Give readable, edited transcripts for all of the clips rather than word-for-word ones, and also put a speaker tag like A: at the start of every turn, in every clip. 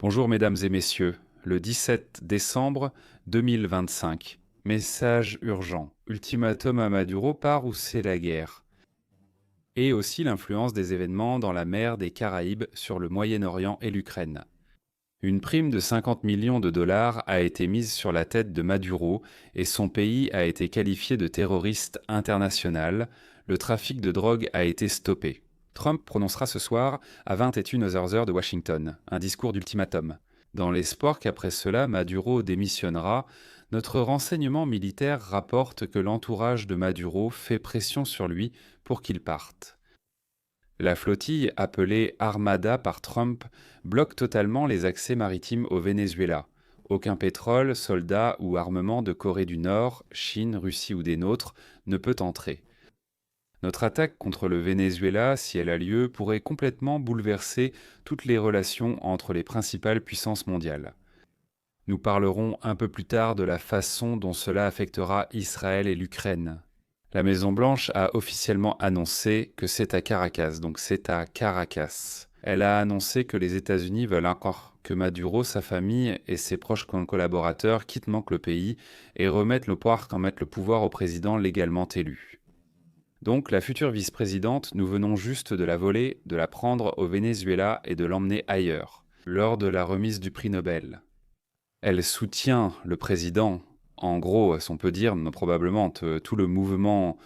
A: Bonjour mesdames et messieurs, le 17 décembre 2025. Message urgent. Ultimatum à Maduro, par où c'est la guerre. Et aussi l'influence des événements dans la mer des Caraïbes sur le Moyen-Orient et l'Ukraine. Une prime de 50 millions de dollars a été mise sur la tête de Maduro et son pays a été qualifié de terroriste international. Le trafic de drogue a été stoppé. Trump prononcera ce soir à 21h de Washington un discours d'ultimatum. Dans l'espoir qu'après cela Maduro démissionnera, notre renseignement militaire rapporte que l'entourage de Maduro fait pression sur lui pour qu'il parte. La flottille, appelée Armada par Trump, bloque totalement les accès maritimes au Venezuela. Aucun pétrole, soldats ou armement de Corée du Nord, Chine, Russie ou des nôtres ne peut entrer. Notre attaque contre le Venezuela, si elle a lieu, pourrait complètement bouleverser toutes les relations entre les principales puissances mondiales. Nous parlerons un peu plus tard de la façon dont cela affectera Israël et l'Ukraine. La Maison-Blanche a officiellement annoncé que c'est à Caracas, donc c'est à Caracas. Elle a annoncé que les États-Unis veulent encore que Maduro, sa famille et ses proches collaborateurs quittent le pays et remettent le pouvoir au président légalement élu. Donc la future vice-présidente, nous venons juste de la voler, de la prendre au Venezuela et de l'emmener ailleurs, lors de la remise du prix Nobel. Elle soutient le président, en gros, on peut dire probablement tout le mouvement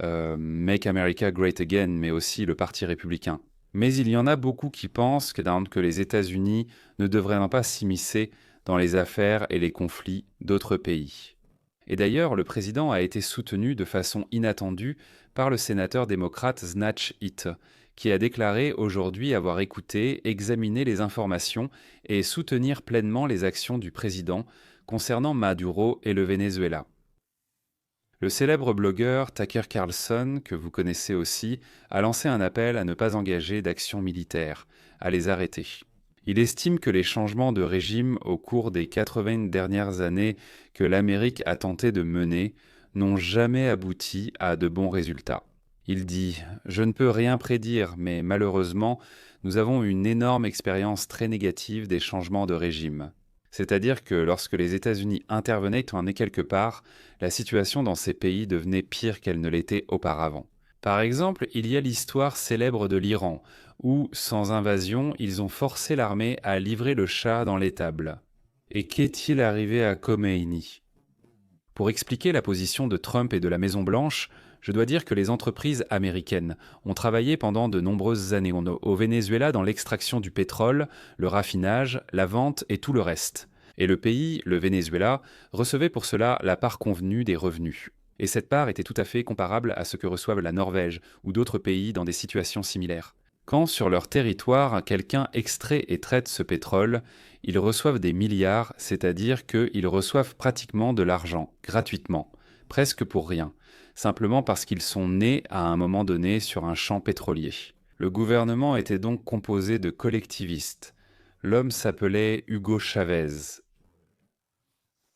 A: Make America Great Again, mais aussi le Parti républicain. Mais il y en a beaucoup qui pensent que les États-Unis ne devraient pas s'immiscer dans les affaires et les conflits d'autres pays. Et d'ailleurs, le président a été soutenu de façon inattendue par le sénateur démocrate Snatch It, qui a déclaré aujourd'hui avoir écouté, examiné les informations et soutenir pleinement les actions du président concernant Maduro et le Venezuela. Le célèbre blogueur Tucker Carlson, que vous connaissez aussi, a lancé un appel à ne pas engager d'actions militaires, à les arrêter. Il estime que les changements de régime au cours des 80 dernières années que l'Amérique a tenté de mener n'ont jamais abouti à de bons résultats. Il dit « Je ne peux rien prédire, mais malheureusement, nous avons une énorme expérience très négative des changements de régime. » C'est-à-dire que lorsque les États-Unis intervenaient quelque part, la situation dans ces pays devenait pire qu'elle ne l'était auparavant. Par exemple, il y a l'histoire célèbre de l'Iran, où, sans invasion, ils ont forcé l'armée à livrer le Shah dans l'étable. Et qu'est-il arrivé à Khomeini? Pour expliquer la position de Trump et de la Maison-Blanche, je dois dire que les entreprises américaines ont travaillé pendant de nombreuses années au Venezuela dans l'extraction du pétrole, le raffinage, la vente et tout le reste. Et le pays, le Venezuela, recevait pour cela la part convenue des revenus. Et cette part était tout à fait comparable à ce que reçoivent la Norvège ou d'autres pays dans des situations similaires. Quand, sur leur territoire, quelqu'un extrait et traite ce pétrole, ils reçoivent des milliards, c'est-à-dire qu'ils reçoivent pratiquement de l'argent, gratuitement, presque pour rien, simplement parce qu'ils sont nés à un moment donné sur un champ pétrolier. Le gouvernement était donc composé de collectivistes. L'homme s'appelait Hugo Chavez.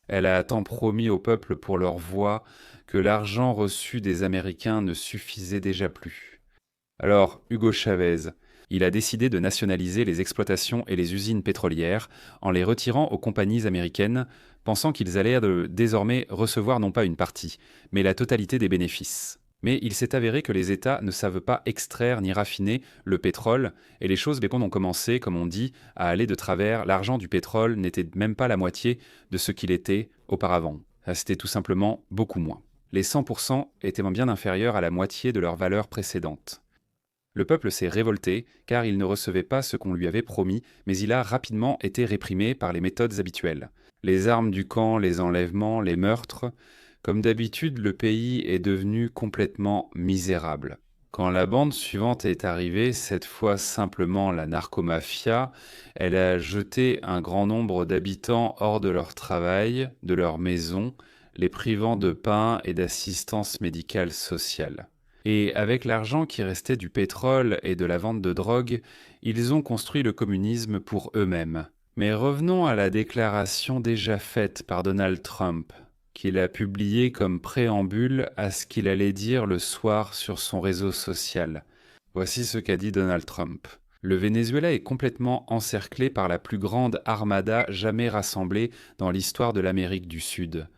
A: Elle a tant promis au peuple pour leur voix que l'argent reçu des Américains ne suffisait déjà plus. Alors, Hugo Chavez, il a décidé de nationaliser les exploitations et les usines pétrolières en les retirant aux compagnies américaines, pensant qu'ils allaient désormais recevoir non pas une partie, mais la totalité des bénéfices. Mais il s'est avéré que les États ne savent pas extraire ni raffiner le pétrole, et les choses ont commencé, comme on dit, à aller de travers. L'argent du pétrole n'était même pas la moitié de ce qu'il était auparavant. C'était tout simplement beaucoup moins. Les 100% étaient bien inférieurs à la moitié de leur valeur précédente. Le peuple s'est révolté car il ne recevait pas ce qu'on lui avait promis, mais il a rapidement été réprimé par les méthodes habituelles. Les armes du camp, les enlèvements, les meurtres. Comme d'habitude, le pays est devenu complètement misérable. Quand la bande suivante est arrivée, cette fois simplement la narcomafia, elle a jeté un grand nombre d'habitants hors de leur travail, de leur maison, les privant de pain et d'assistance médicale sociale. Et avec l'argent qui restait du pétrole et de la vente de drogue, ils ont construit le communisme pour eux-mêmes. Mais revenons à la déclaration déjà faite par Donald Trump, qu'il a publiée comme préambule à ce qu'il allait dire le soir sur son réseau social. Voici ce qu'a dit Donald Trump. Le Venezuela est complètement encerclé par la plus grande armada jamais rassemblée dans l'histoire de l'Amérique du Sud.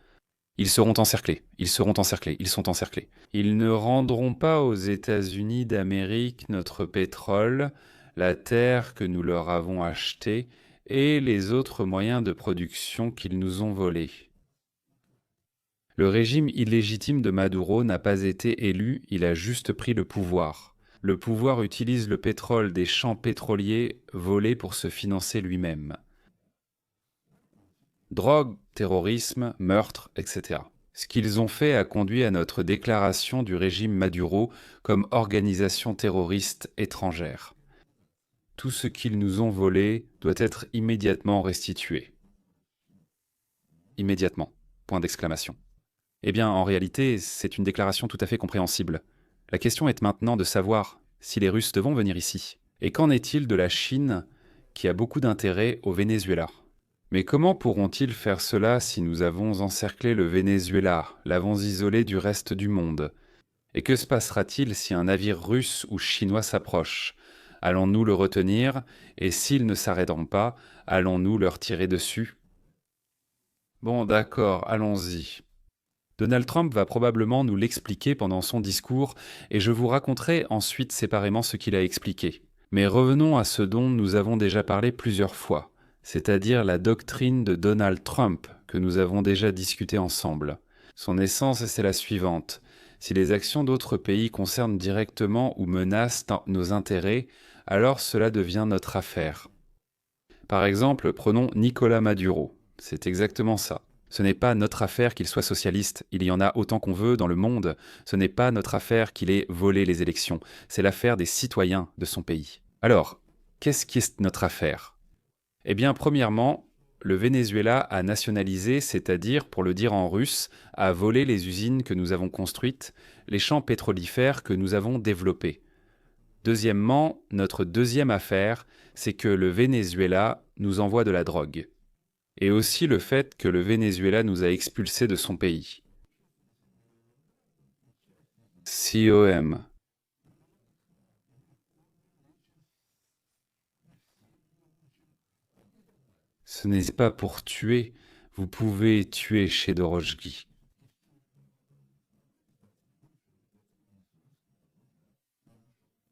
A: Ils seront encerclés, ils seront encerclés, ils sont encerclés. Ils ne rendront pas aux États-Unis d'Amérique notre pétrole, la terre que nous leur avons achetée et les autres moyens de production qu'ils nous ont volés. Le régime illégitime de Maduro n'a pas été élu, il a juste pris le pouvoir. Le pouvoir utilise le pétrole des champs pétroliers volés pour se financer lui-même. Drogue, terrorisme, meurtre, etc. Ce qu'ils ont fait a conduit à notre déclaration du régime Maduro comme organisation terroriste étrangère. Tout ce qu'ils nous ont volé doit être immédiatement restitué. Immédiatement. Point d'exclamation. Eh bien, en réalité, c'est une déclaration tout à fait compréhensible. La question est maintenant de savoir si les Russes devront venir ici. Et qu'en est-il de la Chine, qui a beaucoup d'intérêt au Venezuela ? Mais comment pourront-ils faire cela si nous avons encerclé le Venezuela, l'avons isolé du reste du monde ? Et que se passera-t-il si un navire russe ou chinois s'approche ? Allons-nous le retenir ? Et s'ils ne s'arrêteront pas, allons-nous leur tirer dessus ? Bon, d'accord, allons-y. Donald Trump va probablement nous l'expliquer pendant son discours, et je vous raconterai ensuite séparément ce qu'il a expliqué. Mais revenons à ce dont nous avons déjà parlé plusieurs fois, c'est-à-dire la doctrine de Donald Trump, que nous avons déjà discuté ensemble. Son essence, c'est la suivante. Si les actions d'autres pays concernent directement ou menacent nos intérêts, alors cela devient notre affaire. Par exemple, prenons Nicolás Maduro. C'est exactement ça. Ce n'est pas notre affaire qu'il soit socialiste, il y en a autant qu'on veut dans le monde. Ce n'est pas notre affaire qu'il ait volé les élections, c'est l'affaire des citoyens de son pays. Alors, qu'est-ce qui est notre affaire ? Eh bien, premièrement, le Venezuela a nationalisé, c'est-à-dire, pour le dire en russe, a volé les usines que nous avons construites, les champs pétrolifères que nous avons développés. Deuxièmement, notre deuxième affaire, c'est que le Venezuela nous envoie de la drogue. Et aussi le fait que le Venezuela nous a expulsés de son pays. COM. Ce n'est pas pour tuer, vous pouvez tuer chez Dorojgi.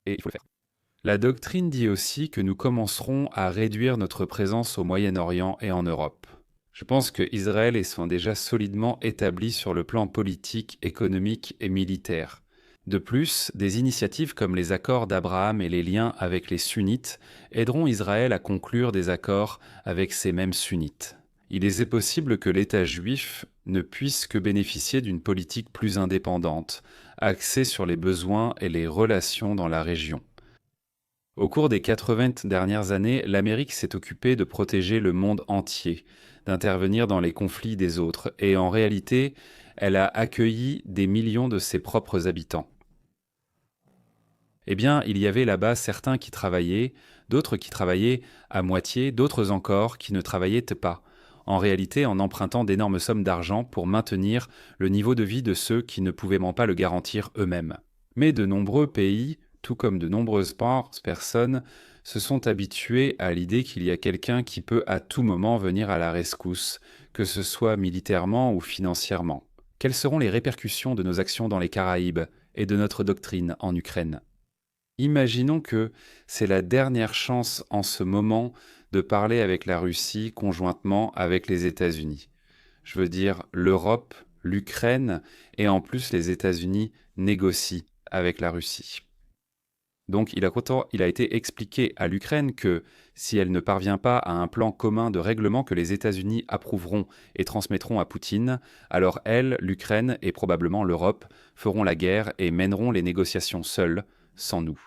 A: Et il faut le faire. La doctrine dit aussi que nous commencerons à réduire notre présence au Moyen-Orient et en Europe. Je pense que Israël sont déjà solidement établis sur le plan politique, économique et militaire. De plus, des initiatives comme les accords d'Abraham et les liens avec les sunnites aideront Israël à conclure des accords avec ces mêmes sunnites. Il est possible que l'État juif ne puisse que bénéficier d'une politique plus indépendante, axée sur les besoins et les relations dans la région. Au cours des 80 dernières années, l'Amérique s'est occupée de protéger le monde entier, d'intervenir dans les conflits des autres, et en réalité, elle a accueilli des millions de ses propres habitants. Eh bien, il y avait là-bas certains qui travaillaient, d'autres qui travaillaient à moitié, d'autres encore qui ne travaillaient pas, en réalité en empruntant d'énormes sommes d'argent pour maintenir le niveau de vie de ceux qui ne pouvaient pas le garantir eux-mêmes. Mais de nombreux pays, tout comme de nombreuses personnes, se sont habitués à l'idée qu'il y a quelqu'un qui peut à tout moment venir à la rescousse, que ce soit militairement ou financièrement. Quelles seront les répercussions de nos actions dans les Caraïbes et de notre doctrine en Ukraine ? Imaginons que c'est la dernière chance en ce moment de parler avec la Russie conjointement avec les États-Unis. Je veux dire, l'Europe, l'Ukraine et en plus les États-Unis négocient avec la Russie. Donc il a été expliqué à l'Ukraine que si elle ne parvient pas à un plan commun de règlement que les États-Unis approuveront et transmettront à Poutine, alors elle, l'Ukraine et probablement l'Europe feront la guerre et mèneront les négociations seules, sans nous.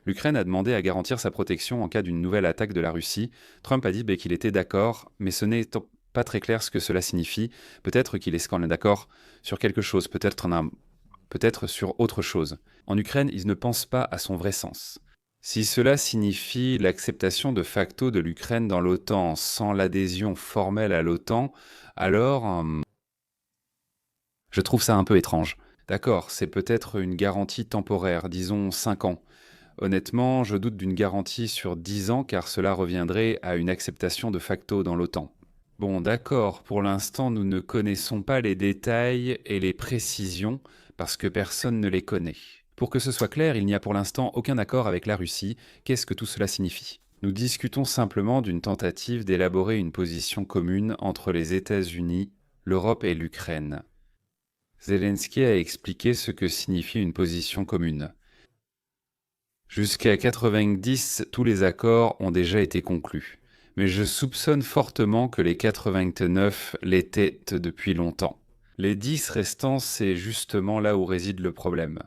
A: L'Ukraine a demandé à garantir sa protection en cas d'une nouvelle attaque de la Russie. Trump a dit qu'il était d'accord, mais ce n'est pas très clair ce que cela signifie. Peut-être qu'il est quand même d'accord sur quelque chose, peut-être sur autre chose. En Ukraine, ils ne pensent pas à son vrai sens. Si cela signifie l'acceptation de facto de l'Ukraine dans l'OTAN sans l'adhésion formelle à l'OTAN, alors je trouve ça un peu étrange. D'accord, c'est peut-être une garantie temporaire, disons 5 ans. Honnêtement, je doute d'une garantie sur 10 ans car cela reviendrait à une acceptation de facto dans l'OTAN. Bon, d'accord, pour l'instant nous ne connaissons pas les détails et les précisions parce que personne ne les connaît. Pour que ce soit clair, il n'y a pour l'instant aucun accord avec la Russie. Qu'est-ce que tout cela signifie? Nous discutons simplement d'une tentative d'élaborer une position commune entre les États-Unis, l'Europe et l'Ukraine. Zelensky a expliqué ce que signifie une position commune. Jusqu'à 90, tous les accords ont déjà été conclus. Mais je soupçonne fortement que les 89 l'étaient depuis longtemps. Les 10 restants, c'est justement là où réside le problème.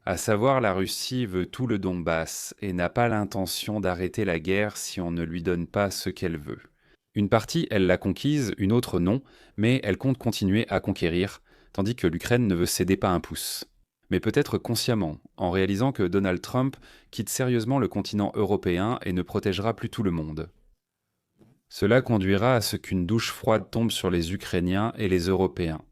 A: À savoir, la Russie veut tout le Donbass et n'a pas l'intention d'arrêter la guerre si on ne lui donne pas ce qu'elle veut. Une partie, elle l'a conquise, une autre non, mais elle compte continuer à conquérir, tandis que l'Ukraine ne veut céder pas un pouce. Mais peut-être consciemment, en réalisant que Donald Trump quitte sérieusement le continent européen et ne protégera plus tout le monde. Cela conduira à ce qu'une douche froide tombe sur les Ukrainiens et les Européens.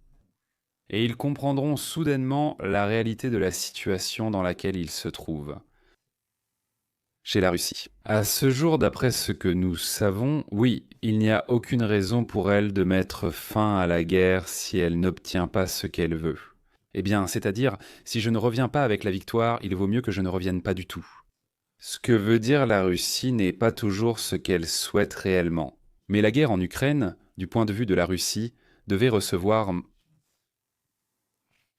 A: Et ils comprendront soudainement la réalité de la situation dans laquelle ils se trouvent. Chez la Russie. À ce jour, d'après ce que nous savons, oui, il n'y a aucune raison pour elle de mettre fin à la guerre si elle n'obtient pas ce qu'elle veut. Eh bien, c'est-à-dire, si je ne reviens pas avec la victoire, il vaut mieux que je ne revienne pas du tout. Ce que veut dire la Russie n'est pas toujours ce qu'elle souhaite réellement. Mais la guerre en Ukraine, du point de vue de la Russie, devait recevoir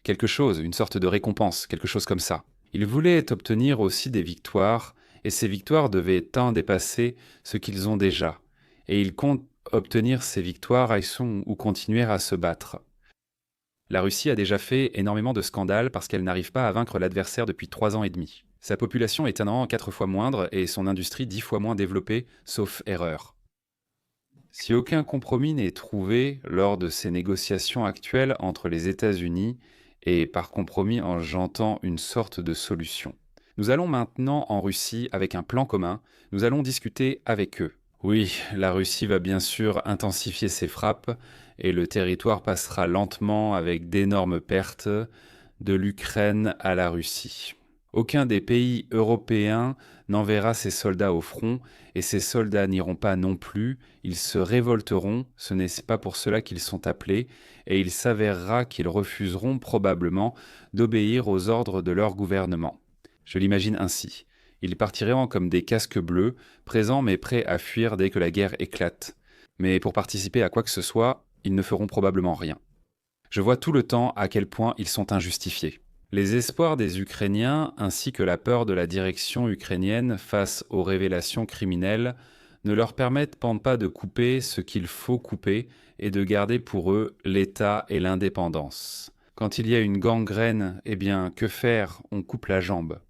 A: quelque chose, une sorte de récompense, quelque chose comme ça. Ils voulaient obtenir aussi des victoires, et ces victoires devaient tant dépasser ce qu'ils ont déjà. Et ils comptent obtenir ces victoires ou continuer à se battre. La Russie a déjà fait énormément de scandales parce qu'elle n'arrive pas à vaincre l'adversaire depuis 3 ans et demi. Sa population est étonnamment 4 fois moindre et son industrie 10 fois moins développée, sauf erreur. Si aucun compromis n'est trouvé lors de ces négociations actuelles entre les États-Unis, et par compromis j'entends une sorte de solution. Nous allons maintenant en Russie avec un plan commun, nous allons discuter avec eux. Oui, la Russie va bien sûr intensifier ses frappes et le territoire passera lentement avec d'énormes pertes de l'Ukraine à la Russie. Aucun des pays européens n'enverra ses soldats au front et ces soldats n'iront pas non plus, ils se révolteront, ce n'est pas pour cela qu'ils sont appelés, et il s'avérera qu'ils refuseront probablement d'obéir aux ordres de leur gouvernement. Je l'imagine ainsi. Ils partiront comme des casques bleus, présents mais prêts à fuir dès que la guerre éclate. Mais pour participer à quoi que ce soit, ils ne feront probablement rien. Je vois tout le temps à quel point ils sont injustifiés. Les espoirs des Ukrainiens ainsi que la peur de la direction ukrainienne face aux révélations criminelles ne leur permettent pas de couper ce qu'il faut couper et de garder pour eux l'État et l'indépendance. Quand il y a une gangrène, eh bien, que faire? On coupe la jambe.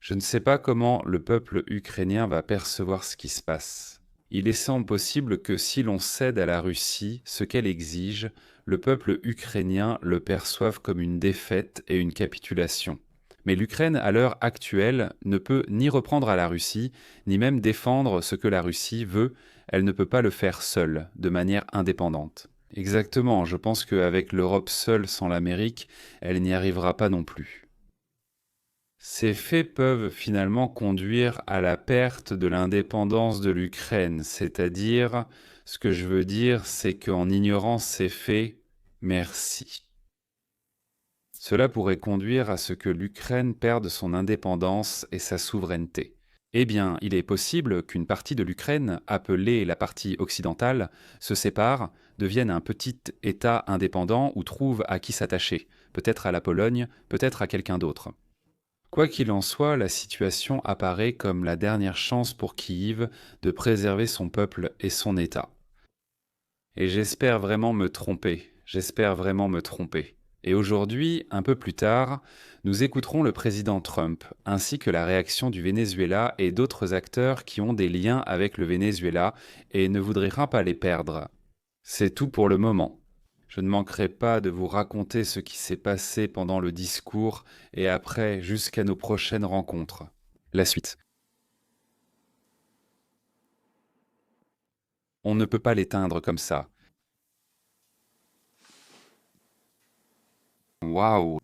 A: Je ne sais pas comment le peuple ukrainien va percevoir ce qui se passe. Il est semble possible que si l'on cède à la Russie ce qu'elle exige, le peuple ukrainien le perçoive comme une défaite et une capitulation. Mais l'Ukraine, à l'heure actuelle, ne peut ni reprendre à la Russie, ni même défendre ce que la Russie veut, elle ne peut pas le faire seule, de manière indépendante. Exactement, je pense qu'avec l'Europe seule sans l'Amérique, elle n'y arrivera pas non plus. Ces faits peuvent finalement conduire à la perte de l'indépendance de l'Ukraine, c'est-à-dire, ce que je veux dire, c'est qu'en ignorant ces faits, merci. Cela pourrait conduire à ce que l'Ukraine perde son indépendance et sa souveraineté. Eh bien, il est possible qu'une partie de l'Ukraine, appelée la partie occidentale, se sépare, devienne un petit État indépendant ou trouve à qui s'attacher, peut-être à la Pologne, peut-être à quelqu'un d'autre. Quoi qu'il en soit, la situation apparaît comme la dernière chance pour Kiev de préserver son peuple et son État. Et j'espère vraiment me tromper, Et aujourd'hui, un peu plus tard, nous écouterons le président Trump, ainsi que la réaction du Venezuela et d'autres acteurs qui ont des liens avec le Venezuela et ne voudraient pas les perdre. C'est tout pour le moment. Je ne manquerai pas de vous raconter ce qui s'est passé pendant le discours et après jusqu'à nos prochaines rencontres. La suite. On ne peut pas l'éteindre comme ça. Waouh!